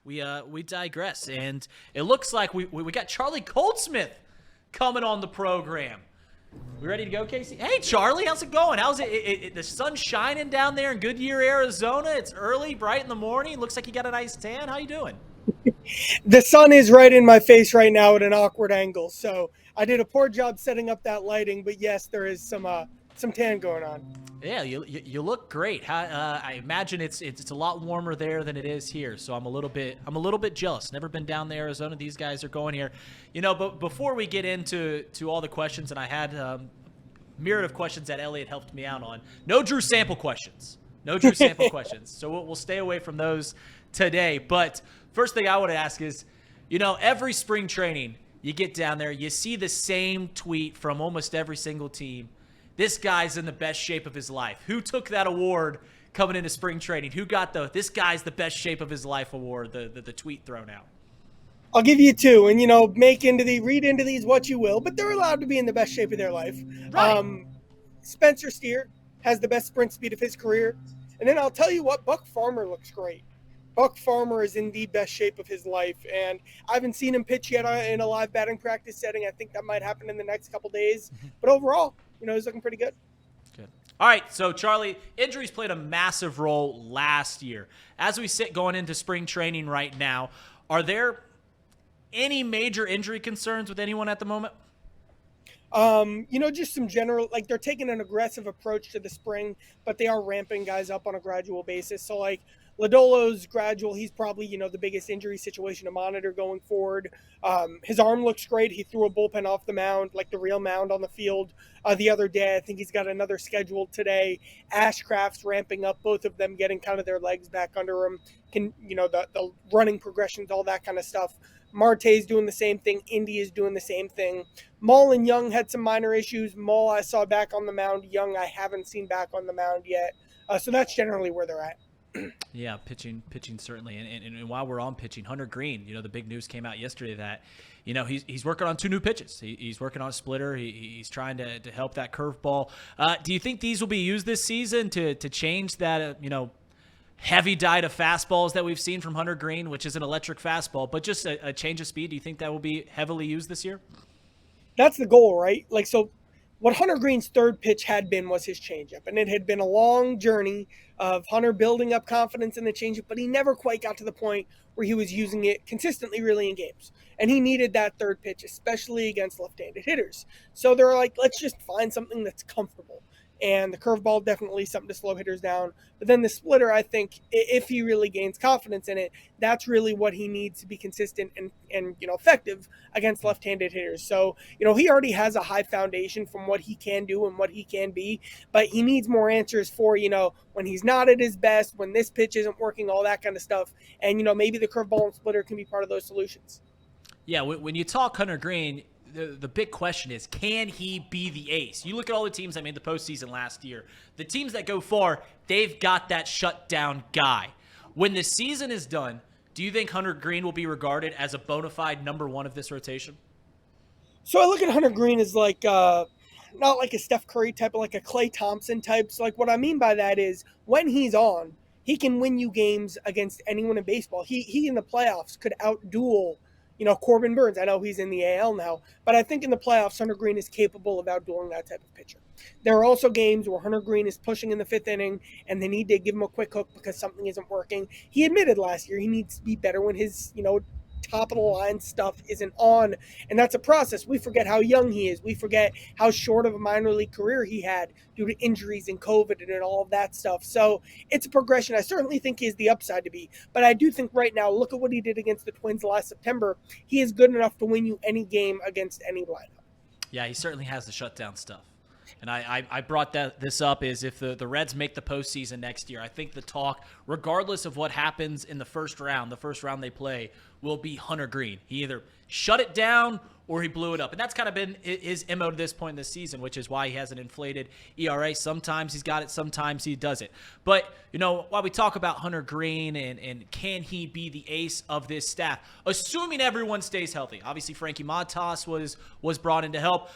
we digress, and it looks like we got Charlie Goldsmith coming on the program. We ready to go, Casey? Hey, Charlie, how's it going? How's it? The sun's shining down there in Goodyear, Arizona. It's early, bright in the morning. Looks like you got a nice tan. How you doing? The sun is right in my face right now at an awkward angle, so I did a poor job setting up that lighting. But yes, there is some tan going on. Yeah, you look great. I imagine it's a lot warmer there than it is here, so I'm a little bit jealous. Never been down to Arizona. These guys are going here, but before we get into all the questions, and I had myriad of questions that Elliot helped me out on. No Drew sample questions. So we'll stay away from those today. But first thing I want to ask is, every spring training you get down there, you see the same tweet from almost every single team. This guy's in the best shape of his life. Who took that award coming into spring training? Who got this guy's the best shape of his life award, the tweet thrown out? I'll give you two, and read into these what you will, but they're allowed to be in the best shape of their life. Right. Spencer Steer has the best sprint speed of his career, and then I'll tell you what, Buck Farmer looks great. Buck Farmer is in the best shape of his life, and I haven't seen him pitch yet in a live batting practice setting. I think that might happen in the next couple days, but overall, he's looking pretty good. Good. All right, so Charlie, injuries played a massive role last year. As we sit going into spring training right now, are there any major injury concerns with anyone at the moment? Just some general, they're taking an aggressive approach to the spring, but they are ramping guys up on a gradual basis. So Lodolo's gradual. He's probably, the biggest injury situation to monitor going forward. His arm looks great. He threw a bullpen off the mound, like the real mound on the field the other day. I think he's got another scheduled today. Ashcraft's ramping up, both of them getting kind of their legs back under him. The running progressions, all that kind of stuff. Marte's doing the same thing. Indy is doing the same thing. Mull and Young had some minor issues. Mull I saw back on the mound. Young I haven't seen back on the mound yet. So that's generally where they're at. Yeah, pitching certainly. And while we're on pitching, Hunter Green, the big news came out yesterday that, he's working on 2 new pitches. He's working on a splitter. He's trying to help that curveball. Do you think these will be used this season to change that, heavy diet of fastballs that we've seen from Hunter Green, which is an electric fastball, but just a change of speed? Do you think that will be heavily used this year? That's the goal, right? So what Hunter Green's third pitch had been was his changeup, and it had been a long journey of Hunter building up confidence in the changeup, but he never quite got to the point where he was using it consistently really in games. And he needed that third pitch, especially against left-handed hitters. So they're like, let's just find something that's comfortable. And the curveball definitely something to slow hitters down. But then the splitter, I think, if he really gains confidence in it, that's really what he needs to be consistent and effective against left-handed hitters. So, he already has a high foundation from what he can do and what he can be. But he needs more answers for, when he's not at his best, when this pitch isn't working, all that kind of stuff. And, maybe the curveball and splitter can be part of those solutions. Yeah, when you talk Hunter Green, the big question is, can he be the ace? You look at all the teams that made the postseason last year. The teams that go far, they've got that shutdown guy. When the season is done, do you think Hunter Green will be regarded as a bona fide number 1 of this rotation? So I look at Hunter Green as not like a Steph Curry type, but like a Klay Thompson type. So what I mean by that is when he's on, he can win you games against anyone in baseball. He in the playoffs could outduel Corbin Burns. I know he's in the AL now, but I think in the playoffs, Hunter Green is capable of outdueling that type of pitcher. There are also games where Hunter Green is pushing in the 5th inning and they need to give him a quick hook because something isn't working. He admitted last year he needs to be better when his, top of the line stuff isn't on. And that's a process. We forget how young he is. We forget how short of a minor league career he had due to injuries and COVID and all of that stuff. So it's a progression. I certainly think he has the upside to be, but I do think right now, look at what he did against the Twins last September. He is good enough to win you any game against any lineup. Yeah, he certainly has the shutdown stuff. And I brought this up is if the Reds make the postseason next year, I think the talk, regardless of what happens in the first round they play, will be Hunter Green. He either shut it down or he blew it up. And that's kind of been his MO to this point in the season, which is why he has an inflated ERA. Sometimes he's got it, sometimes he doesn't. But, while we talk about Hunter Green and can he be the ace of this staff, assuming everyone stays healthy. Obviously, Frankie Montas was brought in to help.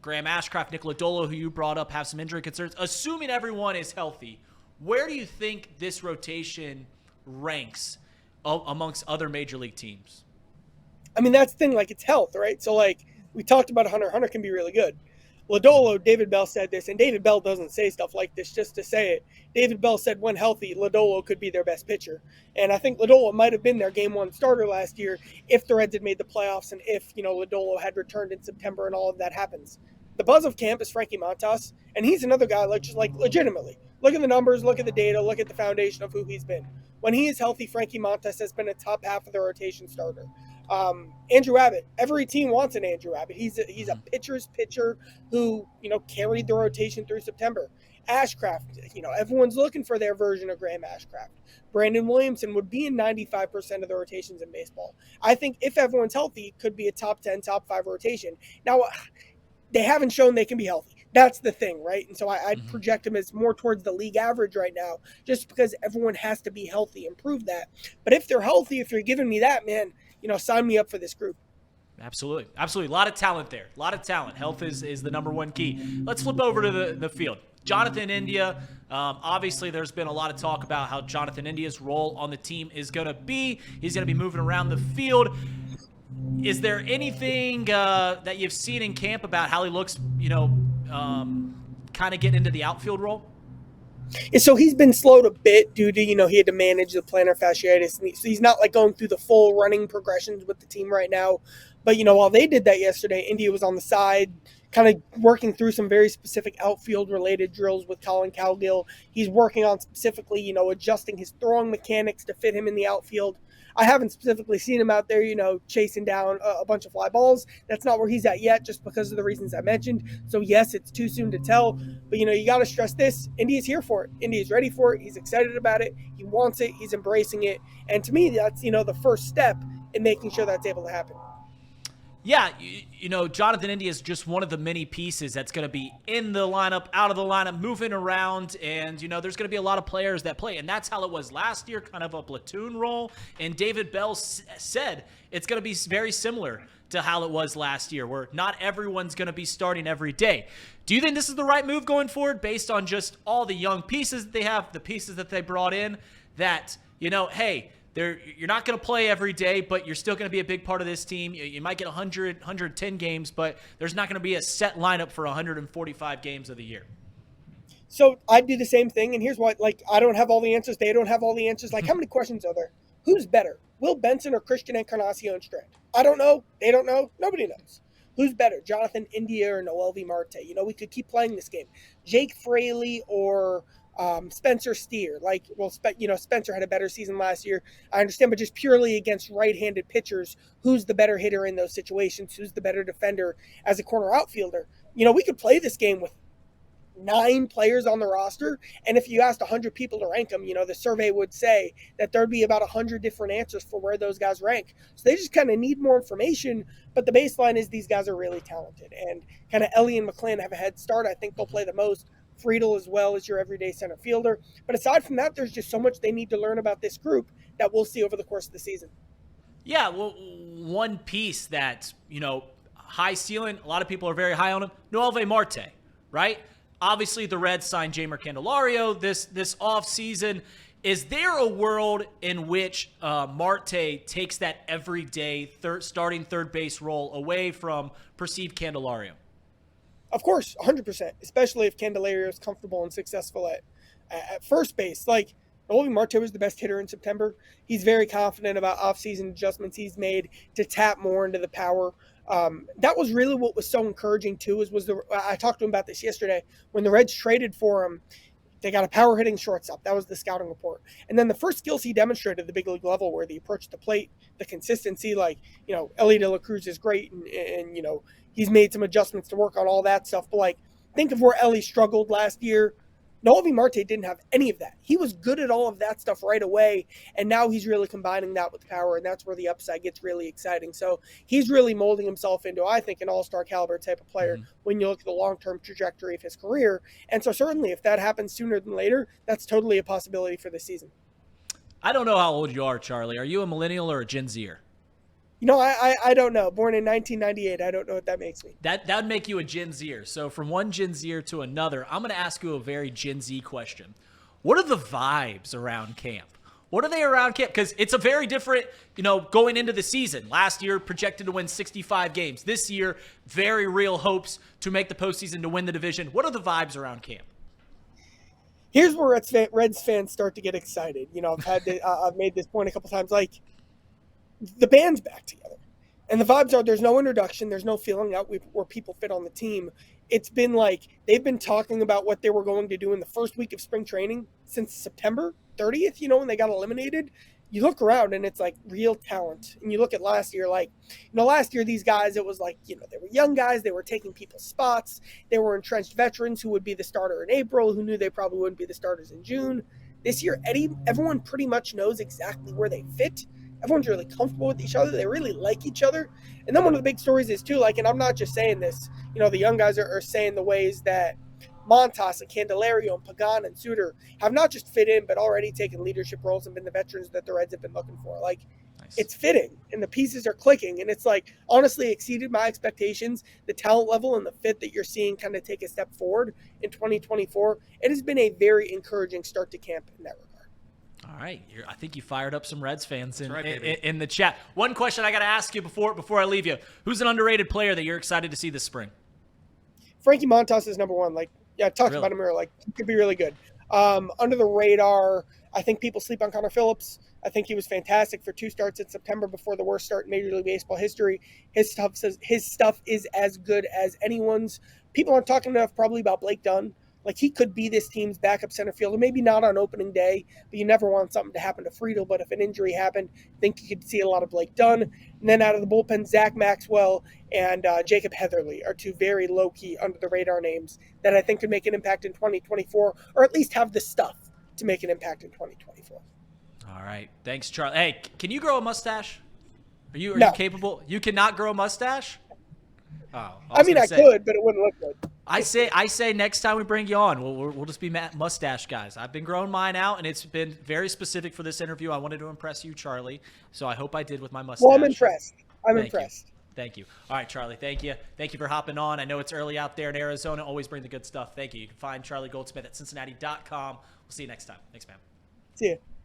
Graham Ashcraft, Nick Lodolo, who you brought up, have some injury concerns. Assuming everyone is healthy, where do you think this rotation ranks amongst other major league teams. I mean, that's the thing, like, it's health, right? So, like, we talked about Hunter. Hunter can be really good. Lodolo, David Bell said this, and David Bell doesn't say stuff like this just to say it. David Bell said when healthy, Lodolo could be their best pitcher. And I think Lodolo might have been their game one starter last year if the Reds had made the playoffs and if, Lodolo had returned in September and all of that happens. The buzz of camp is Frankie Montas, and he's another guy, like legitimately. Look at the numbers, look at the data, look at the foundation of who he's been. When he is healthy, Frankie Montas has been a top half of the rotation starter. Andrew Abbott, every team wants an Andrew Abbott. He's a pitcher's pitcher who, carried the rotation through September. Ashcraft, everyone's looking for their version of Graham Ashcraft. Brandon Williamson would be in 95% of the rotations in baseball. I think if everyone's healthy, could be a top 10, top 5 rotation. Now, they haven't shown they can be healthy. That's the thing, right? And so I'd project them as more towards the league average right now, just because everyone has to be healthy and prove that. But if they're healthy, if you're giving me that, man, sign me up for this group. Absolutely. Absolutely. A lot of talent there. A lot of talent. Health is the number one key. Let's flip over to the field. Jonathan India, obviously there's been a lot of talk about how Jonathan India's role on the team is going to be. He's going to be moving around the field. Is there anything that you've seen in camp about how he looks, kind of get into the outfield role? So he's been slowed a bit due to, he had to manage the plantar fasciitis. So he's not like going through the full running progressions with the team right now. But, while they did that yesterday, India was on the side, kind of working through some very specific outfield related drills with Colin Cowgill. He's working on specifically, adjusting his throwing mechanics to fit him in the outfield. I haven't specifically seen him out there, chasing down a bunch of fly balls. That's not where he's at yet, just because of the reasons I mentioned. So, yes, it's too soon to tell. But, you got to stress this. India's here for it. India's ready for it. He's excited about it. He wants it. He's embracing it. And to me, that's, the first step in making sure that's able to happen. Yeah, Jonathan India is just one of the many pieces that's going to be in the lineup, out of the lineup, moving around, and, there's going to be a lot of players that play, and that's how it was last year, kind of a platoon role, and David Bell said it's going to be very similar to how it was last year, where not everyone's going to be starting every day. Do you think this is the right move going forward based on just all the young pieces that they have, the pieces that they brought in, that, hey, you're not going to play every day, but you're still going to be a big part of this team. You might get 100, 110 games, but there's not going to be a set lineup for 145 games of the year. So I'd do the same thing, and here's what, I don't have all the answers. They don't have all the answers. How many questions are there? Who's better, Will Benson or Christian Encarnacion Strand? I don't know. They don't know. Nobody knows. Who's better, Jonathan India or Noel Marte? We could keep playing this game. Jake Fraley or Spencer Steer. Spencer had a better season last year. I understand, but just purely against right-handed pitchers, who's the better hitter in those situations? Who's the better defender as a corner outfielder? We could play this game with 9 players on the roster, and if you asked 100 people to rank them, the survey would say that there'd be about 100 different answers for where those guys rank. So they just kind of need more information, but the baseline is these guys are really talented, and kind of Ellie and McClann have a head start. I think they'll play the most. Friedel as well as your everyday center fielder. But aside from that, there's just so much they need to learn about this group that we'll see over the course of the season. Yeah, well, one piece that, high ceiling, a lot of people are very high on him, Noel Marte, right? Obviously, the Reds signed Jeimer Candelario this offseason. Is there a world in which Marte takes that everyday starting third base role away from perceived Candelario? Of course, 100%, especially if Candelario is comfortable and successful at first base. Noel Marte was the best hitter in September. He's very confident about offseason adjustments he's made to tap more into the power. That was really what was so encouraging too. I talked to him about this yesterday. When the Reds traded for him, they got a power hitting shortstop. That was the scouting report. And then the first skills he demonstrated at the big league level were the approach to the plate, the consistency. Ellie De La Cruz is great, and he's made some adjustments to work on all that stuff. But think of where Ellie struggled last year. Noel Marte didn't have any of that. He was good at all of that stuff right away, and now he's really combining that with power, and that's where the upside gets really exciting. So he's really molding himself into, I think, an all-star caliber type of player when you look at the long-term trajectory of his career. And so certainly if that happens sooner than later, that's totally a possibility for this season. I don't know how old you are, Charlie. Are you a millennial or a Gen Zer? I don't know. Born in 1998. I don't know what that makes me. That would make you a Gen Zer. So from one Gen Zer to another, I'm going to ask you a very Gen Z question. What are the vibes around camp? What are they around camp? Because it's a very different, going into the season. Last year, projected to win 65 games. This year, very real hopes to make the postseason to win the division. What are the vibes around camp? Here's where Reds fans start to get excited. I've made this point a couple times. Like, the band's back together. And the vibes are there's no introduction. There's no feeling out where people fit on the team. It's been like they've been talking about what they were going to do in the first week of spring training since September 30th, when they got eliminated. You look around and it's like real talent. And you look at last year, last year these guys, it was like, they were young guys. They were taking people's spots. They were entrenched veterans who would be the starter in April, who knew they probably wouldn't be the starters in June. This year, everyone pretty much knows exactly where they fit. Everyone's really comfortable with each other. They really like each other. And then one of the big stories is too, and I'm not just saying this, the young guys are saying the ways that Montas and Candelario and Pagan and Suter have not just fit in, but already taken leadership roles and been the veterans that the Reds have been looking for. Nice. It's fitting and the pieces are clicking. And it's honestly exceeded my expectations. The talent level and the fit that you're seeing kind of take a step forward in 2024. It has been a very encouraging start to camp in that regard. All right. I think you fired up some Reds fans in the chat. One question I got to ask you before I leave you. Who's an underrated player that you're excited to see this spring? Frankie Montas is number one. I talked about him earlier. He could be really good. Under the radar, I think people sleep on Connor Phillips. I think he was fantastic for 2 starts in September before the worst start in Major League Baseball history. His stuff is as good as anyone's. People aren't talking enough probably about Blake Dunn. He could be this team's backup center fielder, maybe not on opening day, but you never want something to happen to Friedel. But if an injury happened, I think you could see a lot of Blake Dunn. And then out of the bullpen, Zach Maxwell and Jacob Heatherly are 2 very low-key, under-the-radar names that I think could make an impact in 2024, or at least have the stuff to make an impact in 2024. All right. Thanks, Charlie. Hey, can you grow a mustache? Are you capable? You cannot grow a mustache? Oh, I could, but it wouldn't look good. I say next time we bring you on, we'll just be mustache guys. I've been growing mine out, and it's been very specific for this interview. I wanted to impress you, Charlie, so I hope I did with my mustache. Well, I'm impressed. Impressed. Thank you. All right, Charlie, thank you. Thank you for hopping on. I know it's early out there in Arizona. Always bring the good stuff. Thank you. You can find Charlie Goldsmith at Cincinnati.com. We'll see you next time. Thanks, man. See you.